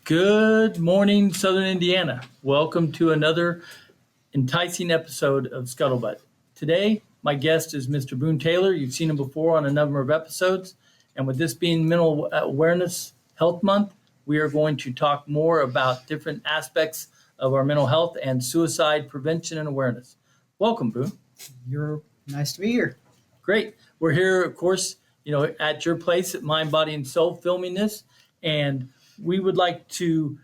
Good morning, Southern Indiana. Welcome to another enticing episode of Scuttlebutt. Today, my guest is Mr. Boone Taylor. You've seen him before on a number of episodes. And with this being Mental Awareness Health Month, we are going to talk more about different aspects of our mental health and suicide prevention and awareness. Welcome, Boone. You're nice to be here. Great. We're here, of course, at your place at Mind, Body, and Soul filming this. And we would like to,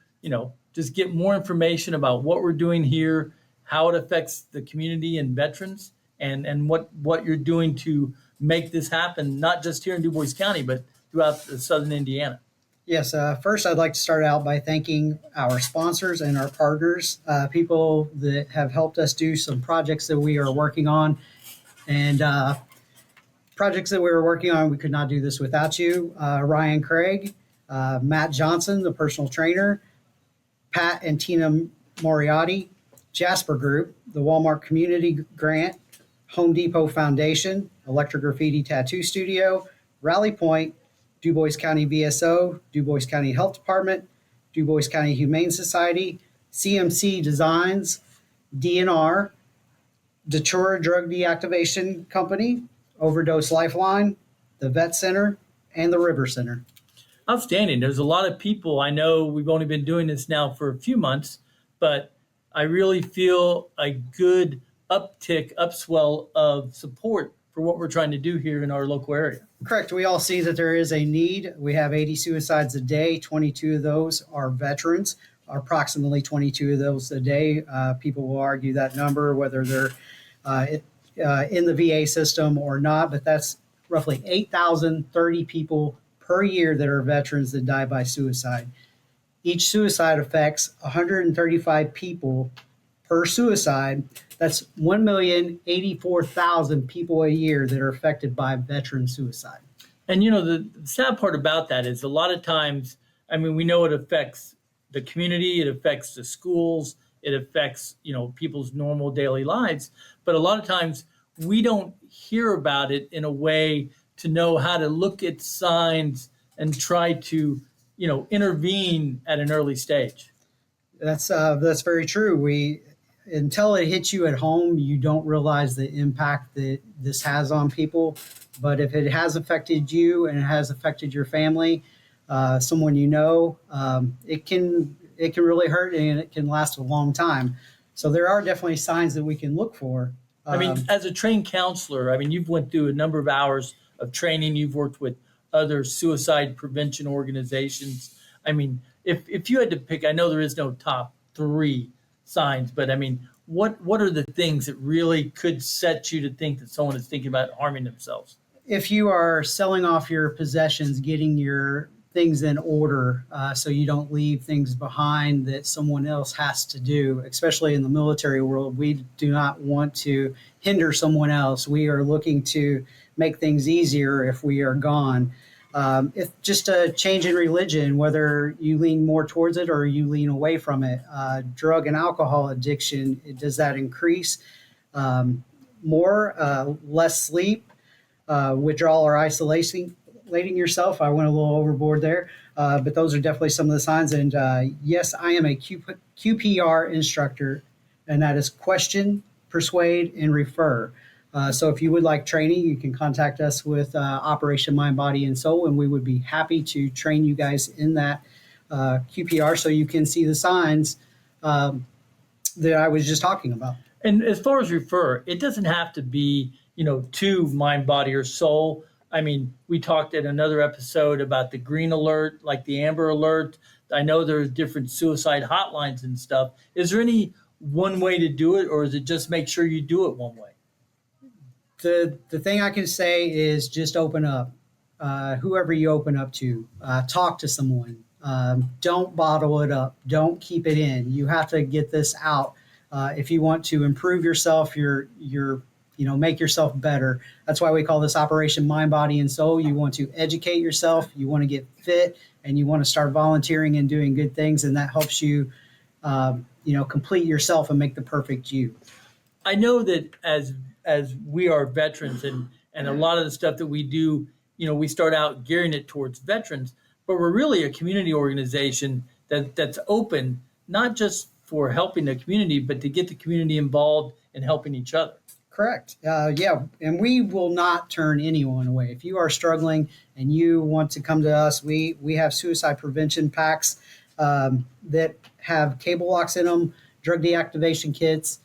just get more information about what we're doing here, how it affects the community and veterans, and what you're doing to make this happen, not just here in Du Bois County, but throughout the Southern Indiana. Yes, first I'd like to start out by thanking our sponsors and our partners, people that have helped us do some projects that we are working on. And projects that we were working on, we could not do this without you. Ryan Craig, Matt Johnson, the personal trainer, Pat and Tina Moriarty, Jasper Group, the Walmart Community Grant, Home Depot Foundation, Electric Graffiti Tattoo Studio, Rally Point, Du Bois County VSO, Du Bois County Health Department, Du Bois County Humane Society, CMC Designs, DNR, Datura Drug Deactivation Company, Overdose Lifeline, the Vet Center, and the River Center. Outstanding. There's a lot of people. I know we've only been doing this now for a few months, but I really feel a good upswell of support for what we're trying to do here in our local area. Correct. We all see that there is a need. We have 80 suicides a day. 22 of those are veterans, approximately 22 of those a day. People will argue that number, whether they're in the VA system or not, but that's roughly 8,030 people per year that are veterans that die by suicide. Each suicide affects 135 people per suicide. That's 1,084,000 people a year that are affected by veteran suicide. And, the sad part about that is a lot of times, we know it affects the community, it affects the schools, it affects, people's normal daily lives. But a lot of times we don't hear about it in a way to know how to look at signs and try to, intervene at an early stage. That's very true. Until it hits you at home, you don't realize the impact that this has on people. But if it has affected you and it has affected your family, someone it can really hurt and it can last a long time. So there are definitely signs that we can look for. As a trained counselor, you've went through a number of hours of training. You've worked with other suicide prevention organizations. If you had to pick, I know there is no top three signs, but what are the things that really could set you to think that someone is thinking about harming themselves? If you are selling off your possessions, getting your things in order so you don't leave things behind that someone else has to do, especially in the military world, we do not want to hinder someone else. We are looking to make things easier if we are gone. If just a change in religion, whether you lean more towards it or you lean away from it. Drug and alcohol addiction, does that increase? Less sleep, withdrawal or isolating yourself. I went a little overboard there, but those are definitely some of the signs. And yes, I am a QPR instructor, and that is question, persuade, and refer. So if you would like training, you can contact us with Operation Mind, Body, and Soul, and we would be happy to train you guys in that QPR so you can see the signs that I was just talking about. And as far as refer, it doesn't have to be, to Mind, Body, or Soul. We talked at another episode about the green alert, like the amber alert. I know there's different suicide hotlines and stuff. Is there any one way to do it, or is it just make sure you do it one way? The thing I can say is just open up. Whoever you open up to, talk to someone. Don't bottle it up. Don't keep it in. You have to get this out. If you want to improve yourself, make yourself better. That's why we call this Operation Mind, Body, and Soul. You want to educate yourself. You want to get fit, and you want to start volunteering and doing good things, and that helps you, complete yourself and make the perfect you. I know that as we are veterans and a lot of the stuff that we do, we start out gearing it towards veterans, but we're really a community organization that's open, not just for helping the community, but to get the community involved in helping each other. Correct. Yeah, and we will not turn anyone away. If you are struggling and you want to come to us, we have suicide prevention packs that have cable locks in them, drug deactivation kits,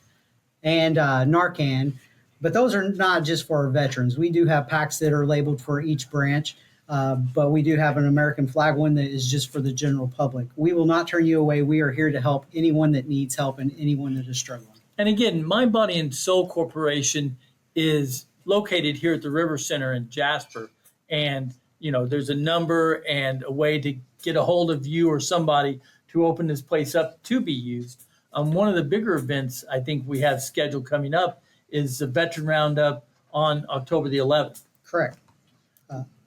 and Narcan. But those are not just for our veterans. We do have packs that are labeled for each branch, but we do have an American flag one that is just for the general public. We will not turn you away. We are here to help anyone that needs help and anyone that is struggling. And again, Mind, Body, and Soul Corporation is located here at the River Center in Jasper. And, there's a number and a way to get a hold of you or somebody to open this place up to be used. One of the bigger events I think we have scheduled coming up is the Veteran Roundup on October the 11th. Correct.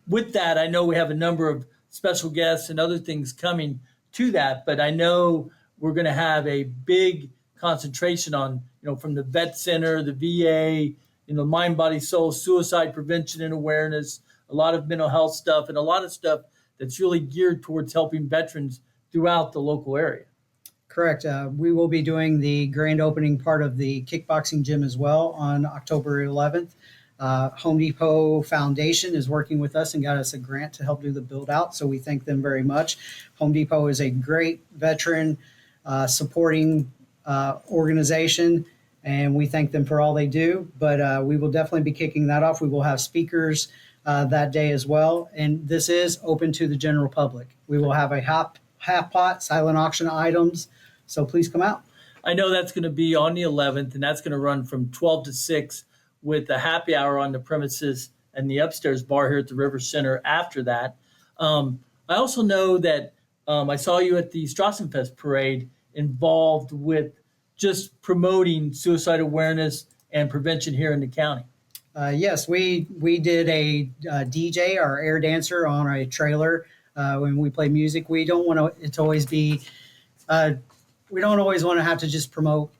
With that, I know we have a number of special guests and other things coming to that, but I know we're going to have a big concentration on, from the Vet Center, the VA, Mind, Body, Soul, suicide prevention and awareness, a lot of mental health stuff, and a lot of stuff that's really geared towards helping veterans throughout the local area. Correct. We will be doing the grand opening part of the kickboxing gym as well on October 11th. Home Depot Foundation is working with us and got us a grant to help do the build out. So we thank them very much. Home Depot is a great veteran supporting organization, and we thank them for all they do. But we will definitely be kicking that off. We will have speakers that day as well. And this is open to the general public. We will have a half pot, silent auction items. So please come out. I know that's going to be on the 11th, and that's going to run from 12 to 6 with a happy hour on the premises and the upstairs bar here at the River Center after that. I also know that I saw you at the Strassenfest parade involved with just promoting suicide awareness and prevention here in the county. Yes, we did a DJ, our air dancer, on a trailer when we play music. We don't want it to always be, we don't always want to have to just promote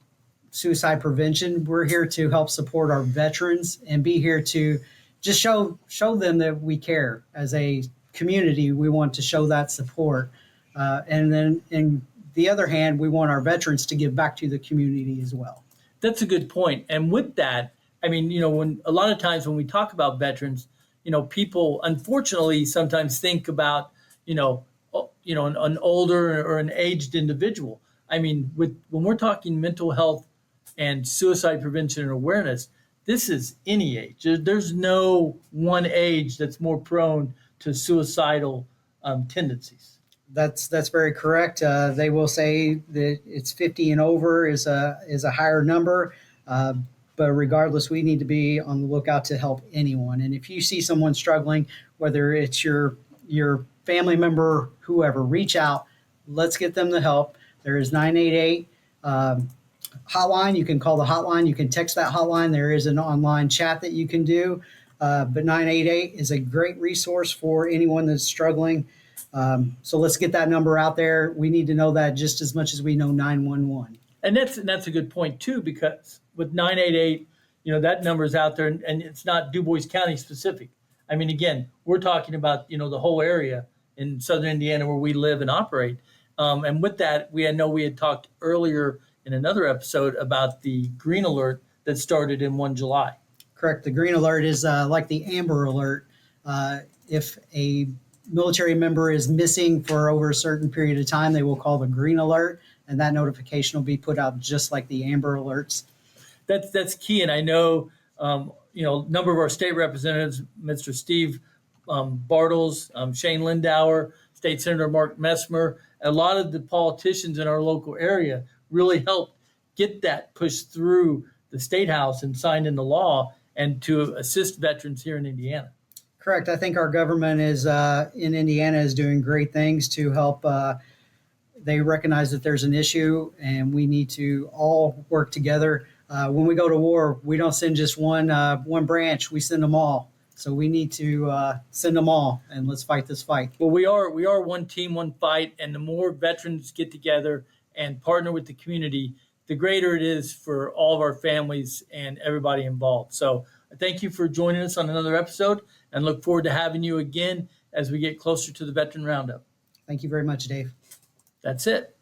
suicide prevention. We're here to help support our veterans and be here to just show them that we care. As a community, we want to show that support. And then in the other hand, we want our veterans to give back to the community as well. That's a good point. And with that, I mean, when a lot of times when we talk about veterans, people unfortunately sometimes think about, an older or an aged individual. I mean, when we're talking mental health and suicide prevention and awareness, this is any age. There's no one age that's more prone to suicidal tendencies. That's very correct. They will say that it's 50 and over is a higher number. But regardless, we need to be on the lookout to help anyone. And if you see someone struggling, whether it's your family member, whoever, reach out. Let's get them the help. There is 988 hotline. You can call the hotline. You can text that hotline. There is an online chat that you can do. But 988 is a great resource for anyone that's struggling. So let's get that number out there. We need to know that just as much as we know 911. And that's a good point too, because with 988, that number is out there, and it's not Du Bois County specific. I mean, again, we're talking about the whole area in southern Indiana where we live and operate. And with that, we had talked earlier in another episode about the green alert that started in 1 July. Correct. The green alert is like the amber alert. If a military member is missing for over a certain period of time, they will call the green alert, and that notification will be put out just like the amber alerts. That's key. And I know, a number of our state representatives, Mr. Steve Bartles, Shane Lindauer, State Senator Mark Messmer, a lot of the politicians in our local area really helped get that pushed through the State House and signed into law, and to assist veterans here in Indiana. Correct. I think our government is in Indiana is doing great things to help. They recognize that there's an issue, and we need to all work together. When we go to war, we don't send just one branch; we send them all. So we need to send them all, and let's fight this fight. Well, we are one team, one fight, and the more veterans get together and partner with the community, the greater it is for all of our families and everybody involved. So thank you for joining us on another episode, and look forward to having you again as we get closer to the Veteran Roundup. Thank you very much, Dave. That's it.